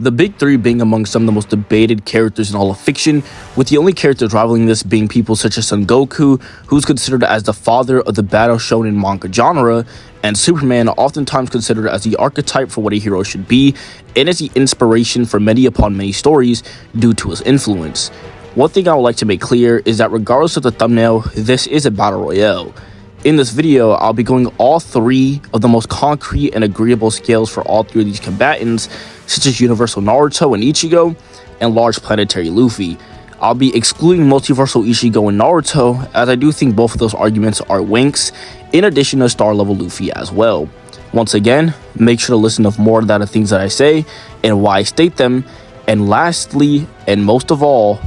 The big three being among some of the most debated characters in all of fiction, with the only characters rivaling this being people such as Son Goku, who's considered as the father of the battle shonen manga genre, and Superman, oftentimes considered as the archetype for what a hero should be, and as the inspiration for many upon many stories due to his influence. One thing I would like to make clear is that regardless of the thumbnail, this is a battle royale. In this video, I'll be going all three of the most concrete and agreeable scales for all three of these combatants, such as Universal Naruto and Ichigo, and Large Planetary Luffy. I'll be excluding Multiversal Ichigo and Naruto, as I do think both of those arguments are winks, in addition to Star Level Luffy as well. Once again, make sure to listen to more of the things that I say, and why I state them, and lastly, and most of all,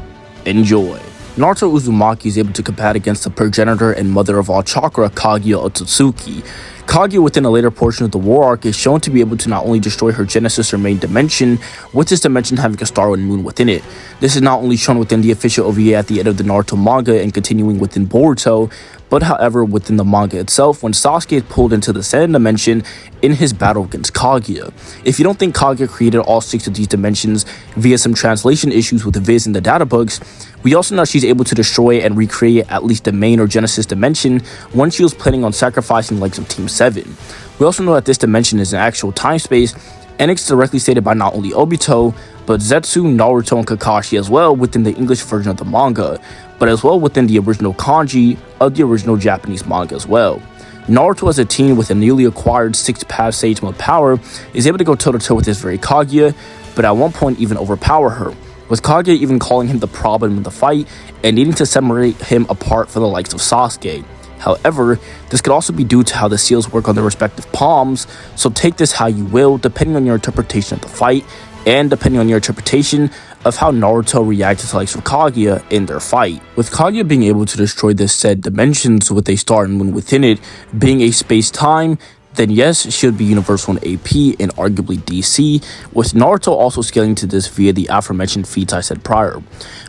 enjoy. Naruto Uzumaki is able to combat against the progenitor and mother of all chakra, Kaguya Otsutsuki. Kaguya, within a later portion of the war arc, is shown to be able to not only destroy her genesis or main dimension, with this dimension having a star and moon within it. This is not only shown within the official OVA at the end of the Naruto manga and continuing within Boruto, but however within the manga itself when Sasuke is pulled into the second dimension in his battle against Kaguya. If you don't think Kaguya created all 6 of these dimensions via some translation issues with the Viz in the data books, we also know she's able to destroy and recreate at least the main or genesis dimension when she was planning on sacrificing the legs of Team 7. We also know that this dimension is an actual time space, and it's directly stated by not only Obito, but Zetsu, Naruto, and Kakashi as well within the English version of the manga, but as well within the original kanji of the original Japanese manga as well. Naruto, as a teen with a newly acquired 6th path Sage Mode power, is able to go toe-to-toe with this very Kaguya, but at one point even overpower her, with Kaguya even calling him the problem in the fight and needing to separate him apart from the likes of Sasuke. However, this could also be due to how the seals work on their respective palms, so take this how you will depending on your interpretation of the fight, and depending on your interpretation of how Naruto reacted to the likes of Kaguya in their fight. With Kaguya being able to destroy this said dimensions with a star and moon within it being a space-time, then yes, it should be Universal in AP and arguably DC, with Naruto also scaling to this via the aforementioned feats I said prior.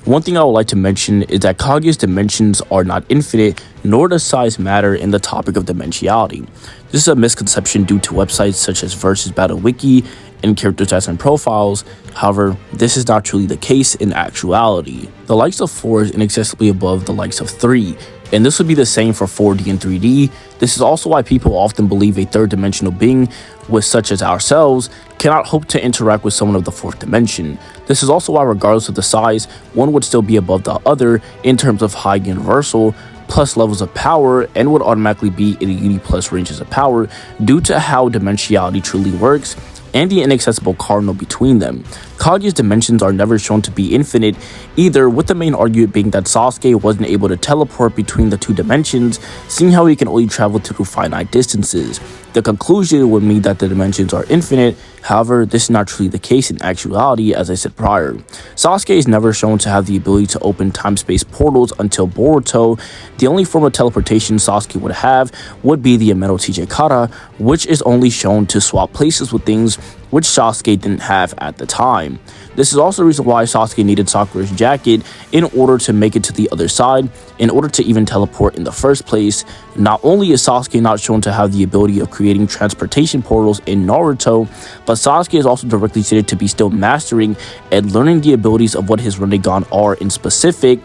One thing I would like to mention is that Kaguya's dimensions are not infinite, nor does size matter in the topic of dimensionality. This is a misconception due to websites such as Vsbattle Wiki and character stats and profiles. However, this is not truly the case in actuality. The likes of 4 is inaccessibly above the likes of 3, and this would be the same for 4D and 3D. This is also why people often believe a third dimensional being, with such as ourselves, cannot hope to interact with someone of the 4th dimension. This is also why regardless of the size, one would still be above the other in terms of high universal plus levels of power, and would automatically be in the uni plus ranges of power due to how dimensionality truly works and the inaccessible cardinal between them. Kaguya's dimensions are never shown to be infinite either, with the main argument being that Sasuke wasn't able to teleport between the 2 dimensions, seeing how he can only travel through finite distances. The conclusion would mean that the dimensions are infinite. However, this is not truly the case in actuality, as I said prior. Sasuke is never shown to have the ability to open time-space portals until Boruto. The only form of teleportation Sasuke would have would be the Emeto TJ Kara, which is only shown to swap places with things which Sasuke didn't have at the time. This is also the reason why Sasuke needed Sakura's jacket in order to make it to the other side, in order to even teleport in the first place. Not only is Sasuke not shown to have the ability of creating transportation portals in Naruto, but Sasuke is also directly stated to be still mastering and learning the abilities of what his Rinnegan are in specific,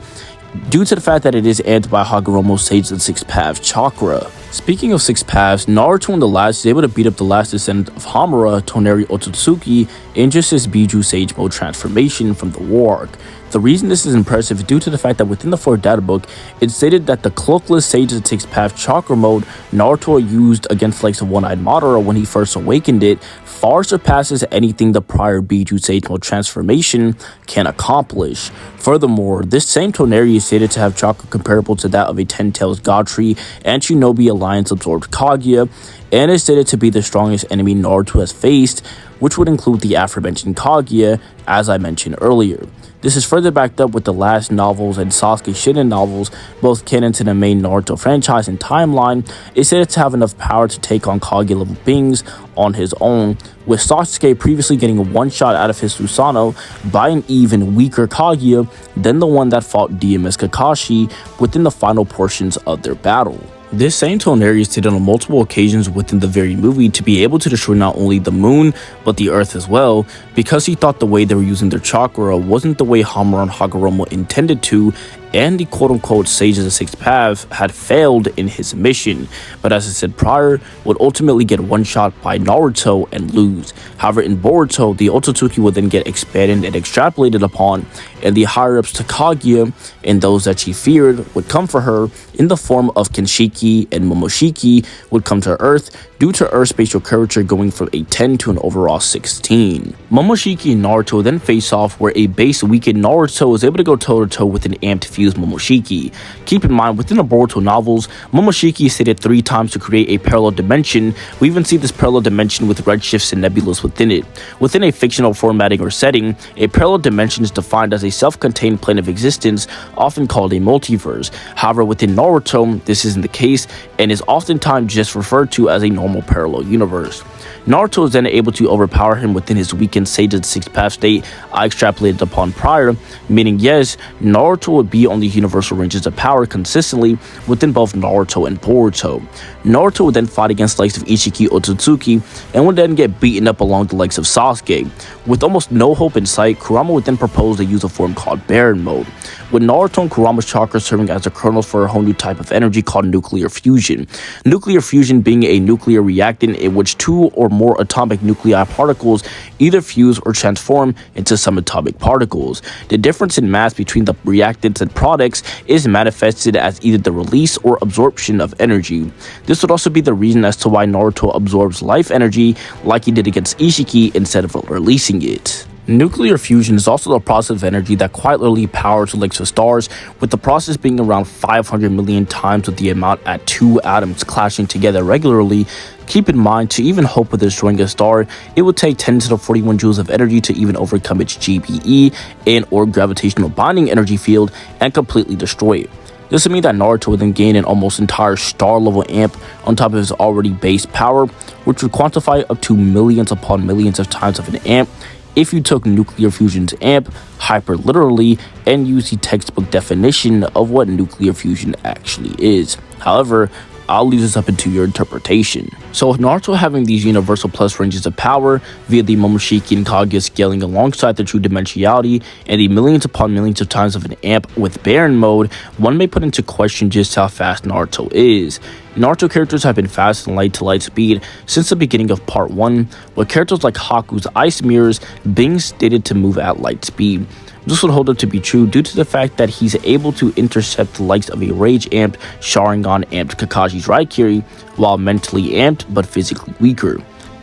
due to the fact that it is answered by Hagoromo's Sage and 6th Path Chakra. Speaking of 6 paths, Naruto in the last is able to beat up the last descendant of Hamura, Toneri Otsutsuki, in just his Biju Sage Mode transformation from the war arc. The reason this is impressive is due to the fact that within the 4th data book, it stated that the cloakless Sage and 6th Path Chakra mode Naruto used against the likes of One-Eyed Madara when he first awakened it far surpasses anything the prior Biju Sage Mode transformation can accomplish. Furthermore, this same Toneri is stated to have chakra comparable to that of a 10-tails god tree and Shinobi Alliance absorbed Kaguya, and is stated to be the strongest enemy Naruto has faced, which would include the aforementioned Kaguya, as I mentioned earlier. This is further backed up with the last novels and Sasuke Shinden novels, both canon to the main Naruto franchise and timeline, is said to have enough power to take on Kaguya level beings on his own, with Sasuke previously getting a one-shot out of his Susanoo by an even weaker Kaguya than the one that fought DMS Kakashi within the final portions of their battle. This same Toneri stated on multiple occasions within the very movie to be able to destroy not only the moon, but the earth as well, because he thought the way they were using their chakra wasn't the way Hamura and Hagoromo intended to, and the quote-unquote Sage of the Sixth Path had failed in his mission, but as I said prior, would ultimately get one-shot by Naruto and lose. However, in Boruto, the Otsutsuki would then get expanded and extrapolated upon, and the higher-ups to Kaguya and those that she feared would come for her in the form of Kenshiki, and Momoshiki would come to Earth due to Earth's spatial curvature going from a 10 to an overall 16. Momoshiki and Naruto then face off, where a base weakened Naruto was able to go toe-to-toe with an amped fused Momoshiki. Keep in mind, within the Boruto novels, Momoshiki is stated 3 times to create a parallel dimension. We even see this parallel dimension with redshifts and nebulas within it. Within a fictional formatting or setting, a parallel dimension is defined as a self-contained plane of existence, often called a multiverse. However, within Naruto, this isn't the case, and is oftentimes just referred to as a normal parallel universe. Naruto is then able to overpower him within his weakened Sage of the Sixth Path state I extrapolated upon prior, meaning yes, Naruto would be on these universal ranges of power consistently within both Naruto and Boruto. Naruto would then fight against the likes of Ichigo Otsutsuki and would then get beaten up along the likes of Sasuke. With almost no hope in sight, Kurama would then propose to use a form called Baron Mode, with Naruto and Kurama's chakra serving as the kernels for a whole new type of energy called nuclear fusion. Nuclear fusion being a nuclear reactant in which 2 or more atomic nuclei particles either fuse or transform into subatomic particles. The difference in mass between the reactants and products is manifested as either the release or absorption of energy. This would also be the reason as to why Naruto absorbs life energy like he did against Ishiki instead of releasing it. Nuclear fusion is also the process of energy that quietly powers the likes of stars, with the process being around 500 million times with the amount at 2 atoms clashing together regularly. Keep in mind, to even hope with destroying a star, it would take 10 to the 41 joules of energy to even overcome its GBE and or gravitational binding energy field and completely destroy it. This would mean that Naruto would then gain an almost entire star-level amp on top of his already base power, which would quantify up to millions upon millions of times of an amp if you took nuclear fusion's amp hyper literally and used the textbook definition of what nuclear fusion actually is. However, I'll leave this up into your interpretation. So with Naruto having these universal plus ranges of power via the Momoshiki and Kaguya scaling alongside the true dimensionality and the millions upon millions of times of an amp with Baron Mode, one may put into question just how fast Naruto is. Naruto characters have been fast and light to light speed since the beginning of part 1, with characters like Haku's ice mirrors being stated to move at light speed. This would hold up to be true due to the fact that he's able to intercept the likes of a rage amped, Sharingan amped Kakashi's Raikiri while mentally amped but physically weaker.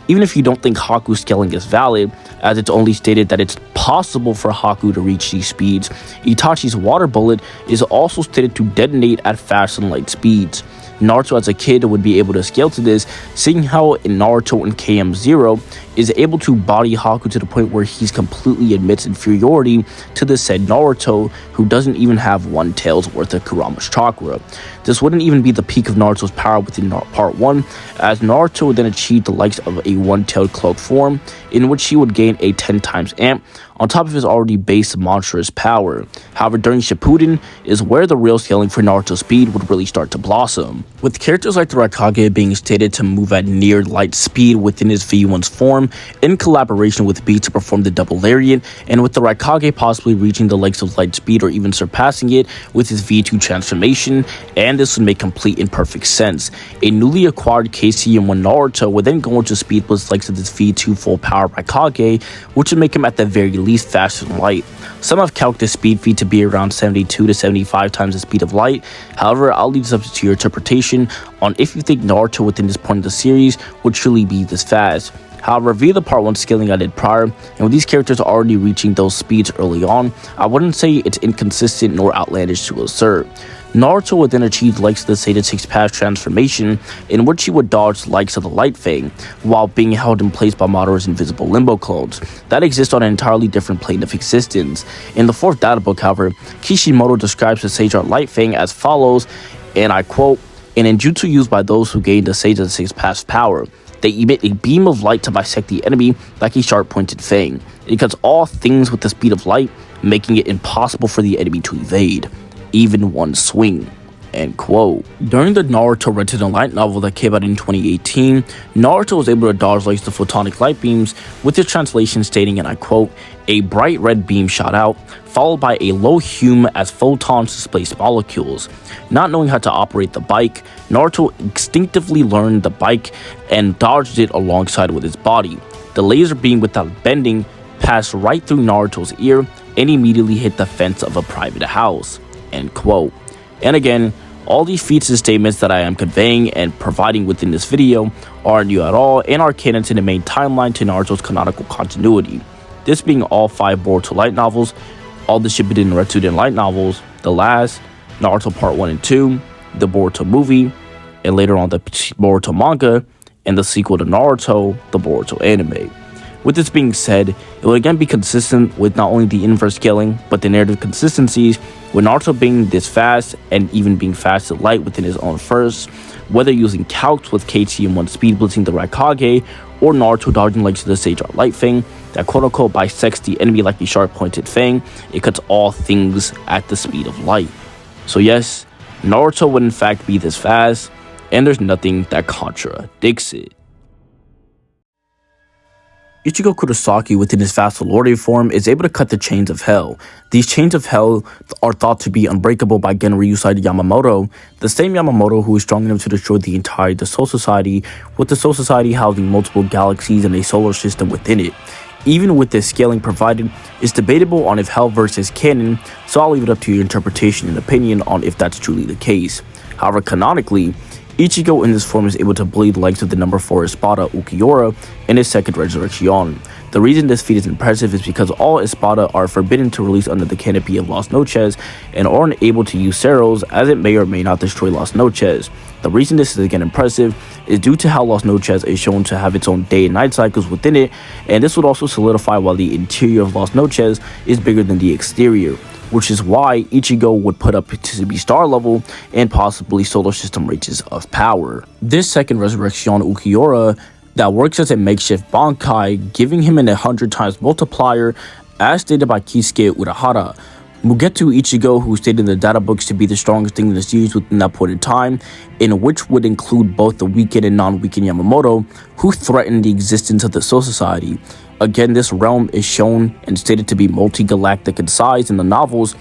Even if you don't think Haku's scaling is valid, as it's only stated that it's possible for Haku to reach these speeds, Itachi's water bullet is also stated to detonate at fast and light speeds. Naruto as a kid would be able to scale to this, seeing how in Naruto and KM0 is able to body Haku to the point where he's completely admits inferiority to the said Naruto, who doesn't even have 1 tail's worth of Kurama's chakra. This wouldn't even be the peak of Naruto's power within part 1, as Naruto would then achieve the likes of a 1-tailed cloak form, in which he would gain a 10 times amp on top of his already base monstrous power. However, during Shippuden is where the real scaling for Naruto's speed would really start to blossom, with characters like the Raikage being stated to move at near light speed within his V1's form in collaboration with B to perform the double lariat, and with the Raikage possibly reaching the likes of light speed or even surpassing it with his V2 transformation, and this would make complete and perfect sense. A newly acquired KCM1 Naruto would then go into speed with the likes of this V2 full power Raikage, which would make him at the very least faster than light. Some have calculated the speed feat to be around 72 to 75 times the speed of light. However, I'll leave this up to your interpretation on if you think Naruto within this point of the series would truly be this fast. However, via the part 1 scaling I did prior, and with these characters already reaching those speeds early on, I wouldn't say it's inconsistent nor outlandish to assert. Naruto would then achieve the likes of the Sage of the Sixth Path transformation, in which he would dodge the likes of the Light Fang, while being held in place by Madara's invisible limbo clones that exist on an entirely different plane of existence. In the 4th data book, however, Kishimoto describes the Sage Art Light Fang as follows, and I quote, "An ninjutsu used by those who gain the Sage of the Sixth Path's power. They emit a beam of light to bisect the enemy like a sharp-pointed fang. It cuts all things with the speed of light, making it impossible for the enemy to evade, even one swing." End quote. During the Naruto Rented in Light novel that came out in 2018, Naruto was able to dodge like the photonic light beams, with his translation stating, and I quote, "A bright red beam shot out, followed by a low hum as photons displaced molecules. Not knowing how to operate the bike, Naruto instinctively learned the bike and dodged it alongside with his body. The laser beam, without bending, passed right through Naruto's ear and immediately hit the fence of a private house." End quote. And again, all these feats and statements that I am conveying and providing within this video aren't new at all and are canon to the main timeline to Naruto's canonical continuity. This being all 5 Boruto light novels, all the Shippuden and Retsuden light novels, the last, Naruto Part 1 and 2, the Boruto movie, and later on the Boruto manga, and the sequel to Naruto, the Boruto anime. With this being said, it will again be consistent with not only the inverse scaling, but the narrative consistencies, with Naruto being this fast and even being fast and light within his own first, whether using calcs with KTM1 speed blitzing the Raikage, or Naruto dodging legs to the Sage Art Light Fang, that quote-unquote bisects the enemy like a sharp-pointed fang. It cuts all things at the speed of light. So yes, Naruto would in fact be this fast, and there's nothing that contradicts it. Ichigo Kurosaki, within his Vsbattle Lorde form, is able to cut the chains of hell. These chains of hell are thought to be unbreakable by Genryusai Yamamoto, the same Yamamoto who is strong enough to destroy the entire Soul Society, with the Soul Society housing multiple galaxies and a solar system within it. Even with this scaling provided, it's debatable on if Hellverse is canon, so I'll leave it up to your interpretation and opinion on if that's truly the case. However, canonically, Ichigo in this form is able to bleed the legs of the number 4 Espada Ukiura in his second resurrection. The reason this feat is impressive is because all Espada are forbidden to release under the canopy of Las Noches and aren't able to use Ceros, as it may or may not destroy Las Noches. The reason this is again impressive is due to how Las Noches is shown to have its own day and night cycles within it, and this would also solidify why the interior of Las Noches is bigger than the exterior, which is why Ichigo would put up to be star level and possibly solar system reaches of power. This second resurrection Ukiura that works as a makeshift Bankai, giving him an 100 times multiplier, as stated by Kisuke Urahara. Mugeto Ichigo, who stated in the data books to be the strongest thing in the series within that point in time, in which would include both the weakened and non-weakened Yamamoto, who threatened the existence of the Soul Society. Again, this realm is shown and stated to be multi-galactic in size in the novels,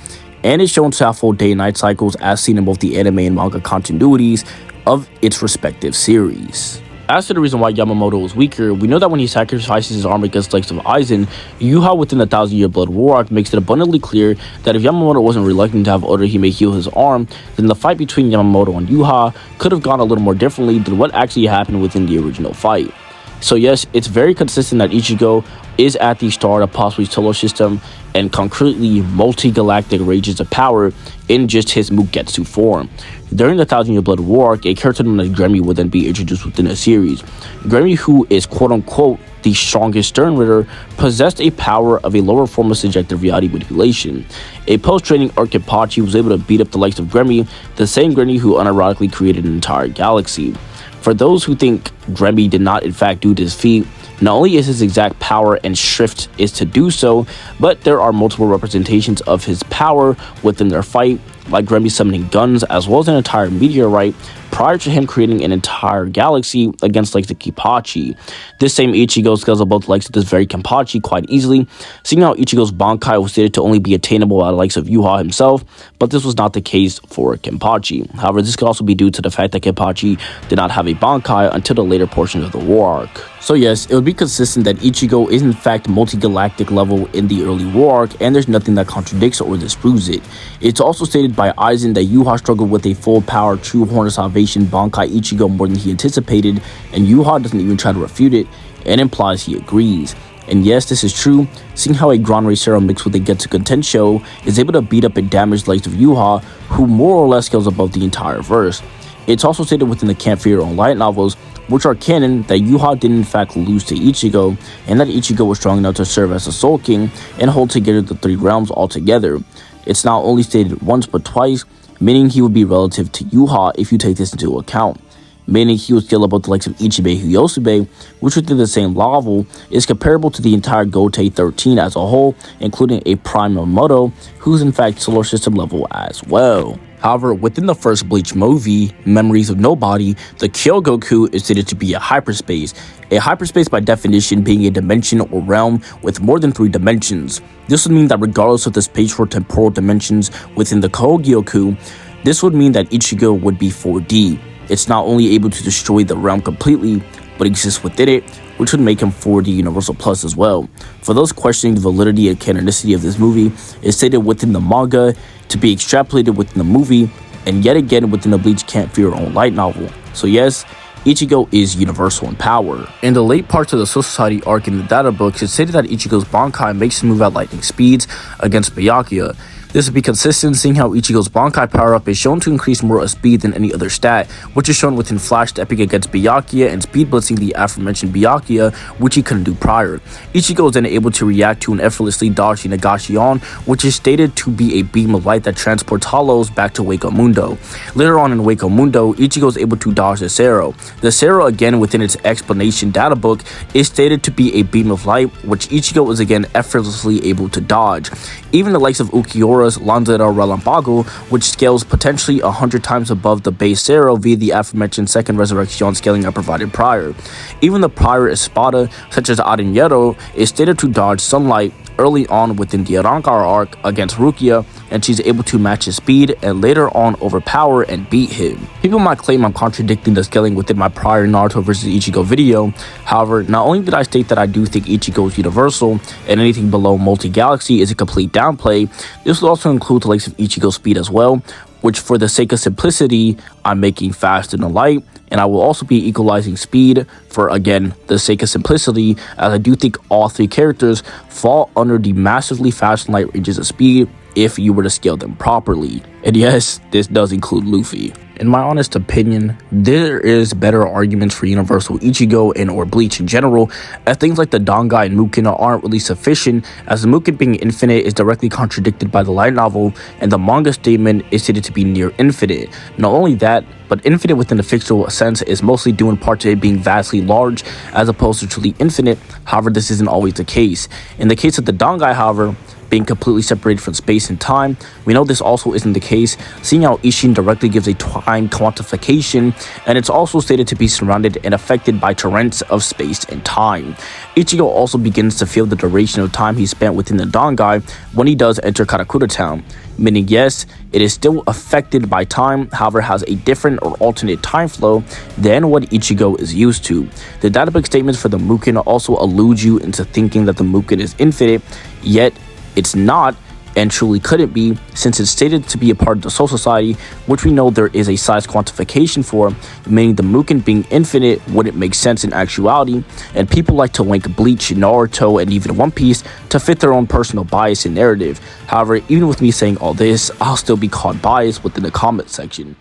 and is shown to have full day and night cycles as seen in both the anime and manga continuities of its respective series. As to the reason why Yamamoto is weaker, we know that when he sacrifices his arm against the likes of Aizen, Yuha within the 1000-year Blood War arc makes it abundantly clear that if Yamamoto wasn't reluctant to have Otohime heal his arm, then the fight between Yamamoto and Yuha could have gone a little more differently than what actually happened within the original fight. So yes, it's very consistent that Ichigo is at the start of possibly solar system and concretely multi-galactic rages of power in just his Mugetsu form. During the 1000-year Blood War arc, a character known as Gremmy would then be introduced within the series. Gremmy, who is quote-unquote the strongest Stern Ritter, possessed a power of a lower form of subjective reality manipulation. A post-training Kenpachi was able to beat up the likes of Gremmy, the same Gremmy who unironically created an entire galaxy. For those who think Gremmy did not in fact do this feat, not only is his exact power and shrift is to do so, but there are multiple representations of his power within their fight, like Gremmy summoning guns as well as an entire meteorite prior to him creating an entire galaxy against like the Kenpachi. This same Ichigo scales up both the likes of this very Kenpachi quite easily, seeing how Ichigo's Bankai was stated to only be attainable by the likes of Yuha himself, but this was not the case for Kenpachi. However, this could also be due to the fact that Kenpachi did not have a Bankai until the later portion of the war arc. So yes, it would be consistent that Ichigo is in fact multi-galactic level in the early war arc, and there's nothing that contradicts or disproves it. It's also stated by Aizen that Yuha struggled with a full power true Horn of Salvation Bankai Ichigo more than he anticipated, and Yuha doesn't even try to refute it, and implies he agrees. And yes, this is true, seeing how a Grand Racero mixed with a Getsu Contensho is able to beat up and damage the likes of Yuha, who more or less scales above the entire verse. It's also stated within the Camp for Your Own Light novels, which are canon, that Yuha did in fact lose to Ichigo, and that Ichigo was strong enough to serve as a Soul King and hold together the 3 realms altogether. It's not only stated once but twice, meaning he would be relative to Yuha if you take this into account. Meaning he would scale above the likes of Ichibei Hyosube, which within the same level is comparable to the entire Gotei 13 as a whole, including a Prime Yamamoto, who's in fact solar system level as well. However, within the first Bleach movie, Memories of Nobody, the Kyogoku is stated to be a hyperspace. A hyperspace by definition being a dimension or realm with more than 3 dimensions. This would mean that regardless of the spatial or temporal dimensions within the Kyogoku, this would mean that Ichigo would be 4D. It's not only able to destroy the realm completely, but exists within it, which would make him 4D Universal Plus as well. For those questioning the validity and canonicity of this movie, it's stated within the manga to be extrapolated within the movie, and yet again within the Bleach Can't Fear Your Own light novel. So yes, Ichigo is universal in power. In the late parts of the Soul Society arc in the data books, it's stated that Ichigo's Bankai makes him move at lightning speeds against Byakuya. This would be consistent, seeing how Ichigo's Bankai power-up is shown to increase more of speed than any other stat, which is shown within Flash Epic against Byakuya and speed blitzing the aforementioned Byakuya, which he couldn't do prior. Ichigo is then able to react to and effortlessly dodge the Nagashi-on, which is stated to be a beam of light that transports hollows back to Wako Mundo. Later on in Wako Mundo, Ichigo is able to dodge the Sero. The Sero, again within its explanation data book, is stated to be a beam of light, which Ichigo is again effortlessly able to dodge. Even the likes of Ukiyora's Lanzera Relambago, which scales potentially 100 times above the base Sero via the aforementioned second resurrection scaling I provided prior. Even the prior Espada, such as Arinyero, is stated to dodge sunlight early on within the Arankar arc against Rukia, and she's able to match his speed and later on overpower and beat him. People might claim I'm contradicting the scaling within my prior Naruto vs Ichigo video. However, not only did I state that I do think Ichigo is universal and anything below multi-galaxy is a complete downplay, this would also include the likes of Ichigo's speed as well, which for the sake of simplicity, I'm making faster than light, and I will also be equalizing speed for, again, the sake of simplicity, as I do think all 3 characters fall under the massively fast and light ranges of speed if you were to scale them properly. And yes, this does include Luffy. In my honest opinion, there is better arguments for Universal Ichigo and or Bleach in general, as things like the Dangai and Mukin aren't really sufficient, as the Mukin being infinite is directly contradicted by the light novel, and the manga statement is stated to be near infinite. Not only that, but infinite within the fictional sense is mostly due in part to it being vastly large as opposed to truly infinite. However, this isn't always the case. In the case of the Dangai, however, being completely separated from space and time, we know this also isn't the case, seeing how Ishin directly gives a time quantification, and it's also stated to be surrounded and affected by torrents of space and time. Ichigo also begins to feel the duration of time he spent within the Dangai when he does enter Karakura Town, meaning yes, it is still affected by time, however has a different or alternate time flow than what Ichigo is used to. The database statements for the Mukin also allude you into thinking that the Mukin is infinite, yet it's not, and truly couldn't be, since it's stated to be a part of the Soul Society, which we know there is a size quantification for, meaning the Mukin being infinite wouldn't make sense in actuality, and people like to link Bleach, Naruto, and even Onepiece to fit their own personal bias and narrative. However, even with me saying all this, I'll still be called biased within the comment section.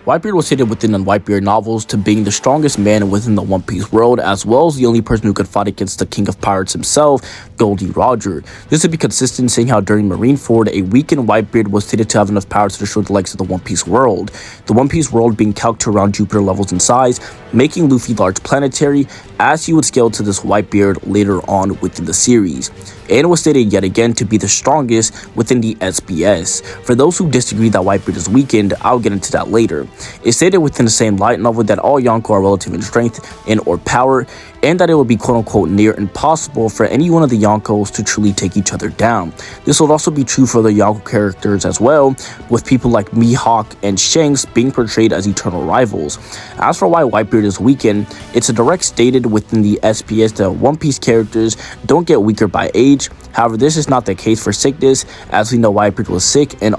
Whitebeard was stated within the Whitebeard novels to being the strongest man within the One Piece world, as well as the only person who could fight against the King of Pirates himself, Goldie Roger. This would be consistent, seeing how during Marineford, a weakened Whitebeard was stated to have enough power to destroy the likes of the One Piece world. The One Piece world being calculated to around Jupiter levels in size, making Luffy large planetary, as he would scale to this Whitebeard later on within the series. And was stated yet again to be the strongest within the SBS. For those who disagree that Whitebeard is weakened, I'll get into that later. It's stated within the same light novel that all Yonko are relative in strength and or power, and that it would be quote-unquote near impossible for any one of the Yonkos to truly take each other down. This would also be true for the Yonko characters as well, with people like Mihawk and Shanks being portrayed as eternal rivals. As for why Whitebeard is weakened, it's a direct stated within the SPS that One Piece characters don't get weaker by age. However, this is not the case for sickness, as we know Whitebeard was sick and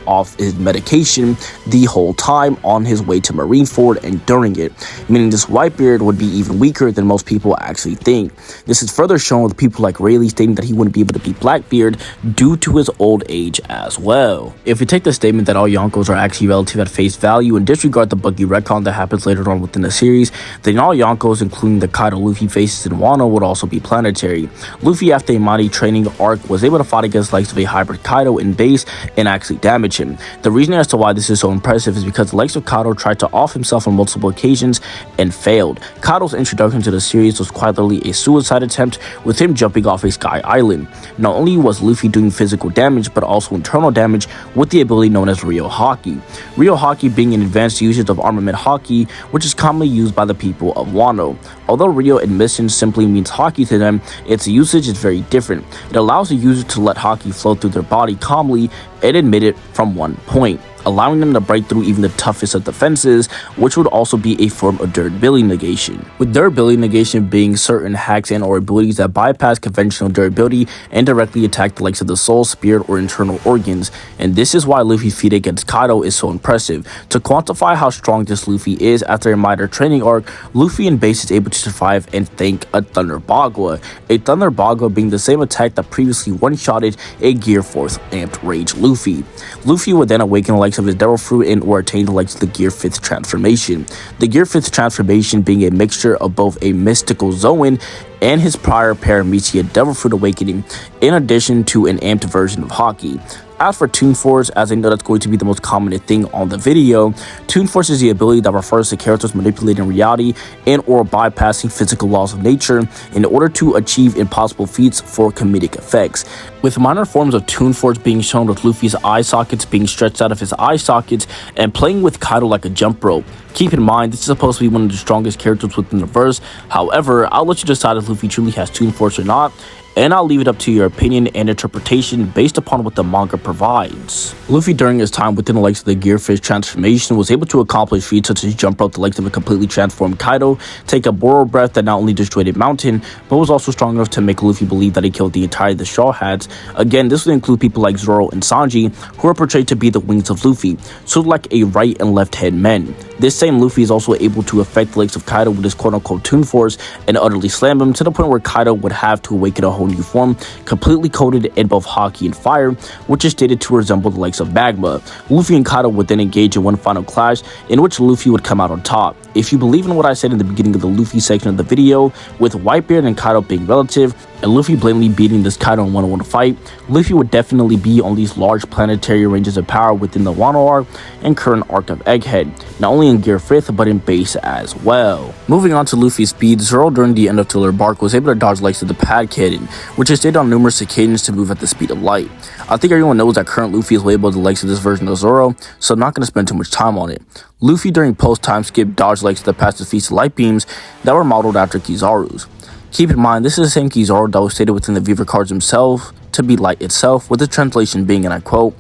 off his medication the whole time on his way to Marineford and during it, meaning this Whitebeard would be even weaker than most people actually think. This is further shown with people like Rayleigh stating that he wouldn't be able to beat Blackbeard due to his old age as well. If we take the statement that all Yonkos are actually relative at face value and disregard the buggy retcon that happens later on within the series, then all Yonkos, including the Kaido Luffy faces in Wano, would also be planetary. Luffy, after a mighty training arc, was able to fight against the likes of a hybrid Kaido in base and actually damage damage him. The reason as to why this is so impressive is because the likes of Kaido tried to off himself on multiple occasions and failed. Kaido's introduction to the series was quite literally a suicide attempt, with him jumping off a sky island. Not only was Luffy doing physical damage, but also internal damage with the ability known as Ryo Haki. Ryo Haki being an advanced usage of armament Haki, which is commonly used by the people of Wano. Although Ryo admission simply means Haki to them, its usage is very different. It allows the user to let Haki flow through their body calmly and emit it from one point, allowing them to break through even the toughest of defenses, which would also be a form of durability negation. With durability negation being certain hacks and or abilities that bypass conventional durability and directly attack the likes of the soul, spirit, or internal organs, and this is why Luffy's feat against Kaido is so impressive. To quantify how strong this Luffy is after a minor training arc, Luffy and Base is able to survive and thank a Thunder Bagua. A Thunder Bagua being the same attack that previously one-shotted a Gear 4th amped Rage Luffy. Luffy would then awaken the likes of his Devil Fruit and or attain the likes of the Gear 5th transformation. The Gear 5th transformation being a mixture of both a mystical Zoan and his prior Paramecia Devil Fruit awakening, in addition to an amped version of Haki. As for Toon Force, as I know that's going to be the most common thing on the video, Toon Force is the ability that refers to characters manipulating reality and or bypassing physical laws of nature in order to achieve impossible feats for comedic effects, with minor forms of Toon Force being shown with Luffy's eye sockets being stretched out of his eye sockets and playing with Kaido like a jump rope. Keep in mind, this is supposed to be one of the strongest characters within the verse. However, I'll let you decide if Luffy truly has Toon Force or not, and I'll leave it up to your opinion and interpretation based upon what the manga provides. Luffy, during his time within the likes of the Gearfish transformation, was able to accomplish feats such as jump rope the likes of a completely transformed Kaido, take a Boro breath that not only destroyed a mountain, but was also strong enough to make Luffy believe that he killed the entirety of the Straw Hats. Again, this would include people like Zoro and Sanji, who are portrayed to be the wings of Luffy, sort of like a right and left hand men. This same Luffy is also able to affect the likes of Kaido with his quote-unquote Toon Force and utterly slam him to the point where Kaido would have to awaken a whole new form, completely coated in both Haki and fire, which is stated to resemble the likes of magma. Luffy and Kaido would then engage in one final clash, in which Luffy would come out on top. If you believe in what I said in the beginning of the Luffy section of the video, with Whitebeard and Kaido being relative, and Luffy blatantly beating this Kaido in one-on-one fight, Luffy would definitely be on these large planetary ranges of power within the Wano arc and current arc of Egghead, not only in Gear 5th but in Base as well. Moving on to Luffy's speed, Zoro during the end of Thriller Bark was able to dodge likes of the Pad Cannon, which is stated on numerous occasions to move at the speed of light. I think everyone knows that current Luffy is way above the likes of this version of Zoro, so I'm not going to spend too much time on it. Luffy during post-time skip dodged likes of the past defeats light beams that were modeled after Kizaru's. Keep in mind, this is the same Kizaru that was stated within the Viver cards himself to be light itself, with the translation being, and I quote,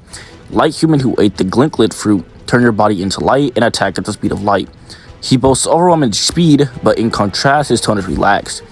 "Light human who ate the Glinklet fruit, turn your body into light and attack at the speed of light. He boasts overwhelming speed, but in contrast, his tone is relaxed.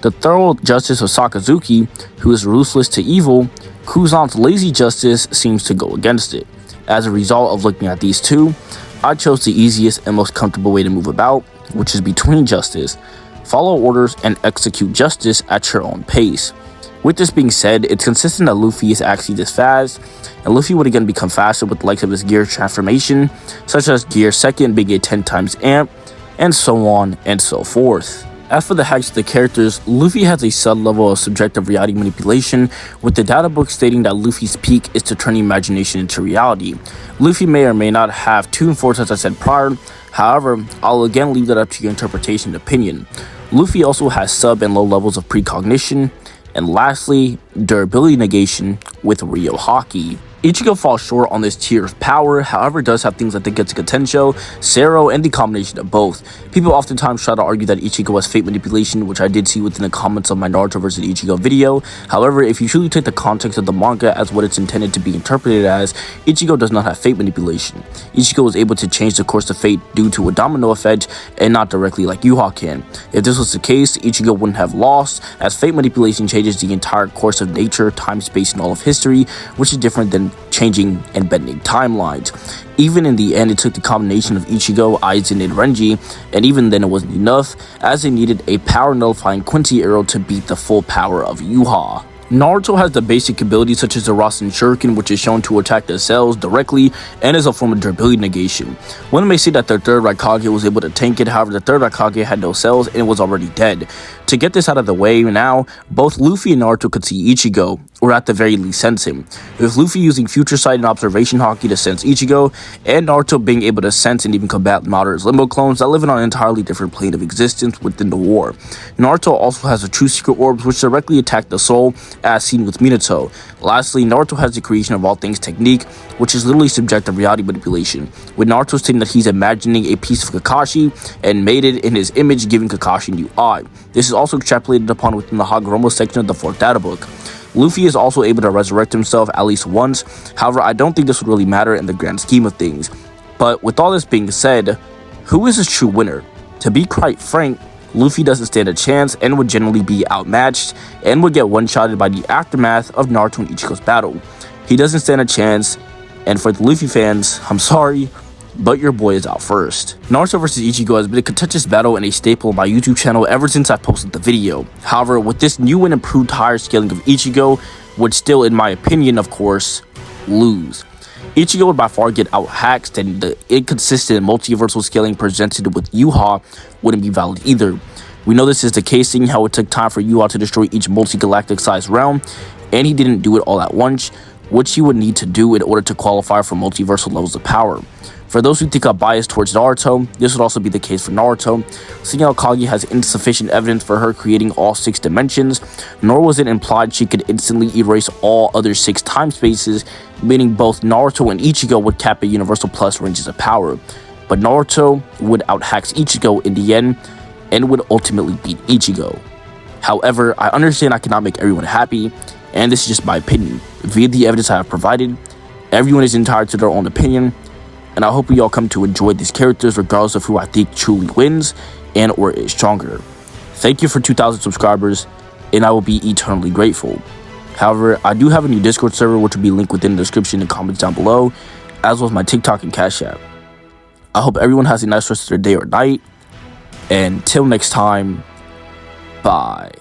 The thorough justice of Sakazuki, who is ruthless to evil, Kuzan's lazy justice seems to go against it. As a result of looking at these two, I chose the easiest and most comfortable way to move about, which is between justice. Follow orders and execute justice at your own pace." With this being said, it's consistent that Luffy is actually this fast, and Luffy would again become faster with the likes of his gear transformation, such as Gear 2nd being a 10 times amp, and so on and so forth. As for the hacks of the characters, Luffy has a sub-level of subjective reality manipulation, with the data book stating that Luffy's peak is to turn imagination into reality. Luffy may or may not have Toon Force as I said prior, however, I'll again leave that up to your interpretation and opinion. Luffy also has sub and low levels of precognition, and lastly, durability negation with Ryo Haki. Ichigo falls short on this tier of power, however does have things like the Getsuga Tensho, Sero, and the combination of both. People oftentimes try to argue that Ichigo has fate manipulation, which I did see within the comments of my Naruto vs Ichigo video. However, if you truly take the context of the manga as what it's intended to be interpreted as, Ichigo does not have fate manipulation. Ichigo is able to change the course of fate due to a domino effect and not directly like Yuha can. If this was the case, Ichigo wouldn't have lost, as fate manipulation changes the entire course of nature, time, space, and all of history, which is different than changing and bending timelines. Even in the end, it took the combination of Ichigo, Aizen, and Renji, and even then it wasn't enough, as they needed a power nullifying Quincy arrow to beat the full power of Yuha. Naruto has the basic abilities such as the Rasen Shuriken, which is shown to attack the cells directly and is a form of durability negation. One may say that the third Raikage was able to tank it, however the third Raikage had no cells and was already dead. To get this out of the way now, both Luffy and Naruto could see Ichigo, or at the very least sense him, with Luffy using future sight and observation haki to sense Ichigo, and Naruto being able to sense and even combat Madara's limbo clones that live on an entirely different plane of existence within the war. Naruto also has the true secret orbs which directly attack the soul, as seen with Minato. Lastly, Naruto has the creation of all things technique, which is literally subjective reality manipulation, with Naruto stating that he's imagining a piece of Kakashi and made it in his image, giving Kakashi a new eye. This is also extrapolated upon within the Hagoromo section of the 4th data book. Luffy is also able to resurrect himself at least once. However, I don't think this would really matter in the grand scheme of things. But with all this being said, who is his true winner? To be quite frank, Luffy doesn't stand a chance and would generally be outmatched and would get one-shotted by the aftermath of Naruto and Ichigo's battle. He doesn't stand a chance, and for the Luffy fans, I'm sorry, but your boy is out first. Naruto vs Ichigo has been a contentious battle and a staple of my YouTube channel ever since I posted the video. However, with this new and improved higher scaling of Ichigo, would still, in my opinion, of course, lose. Ichigo would by far get out-hacked, and the inconsistent multiversal scaling presented with Yuha wouldn't be valid either. We know this is the case, seeing how it took time for Yuha to destroy each multi-galactic sized realm, and he didn't do it all at once, which he would need to do in order to qualify for multiversal levels of power. For those who think I'm biased towards Naruto, this would also be the case for Naruto, seeing how Kage has insufficient evidence for her creating all 6 dimensions, nor was it implied she could instantly erase all other 6 time spaces, meaning both Naruto and Ichigo would cap a universal plus ranges of power. But Naruto would out-hack Ichigo in the end, and would ultimately beat Ichigo. However, I understand I cannot make everyone happy, and this is just my opinion. Via the evidence I have provided, everyone is entitled to their own opinion, and I hope we all come to enjoy these characters regardless of who I think truly wins and or is stronger. Thank you for 2,000 subscribers, and I will be eternally grateful. However, I do have a new Discord server which will be linked within the description and comments down below, as well as my TikTok and Cash App. I hope everyone has a nice rest of their day or night, and till next time, bye.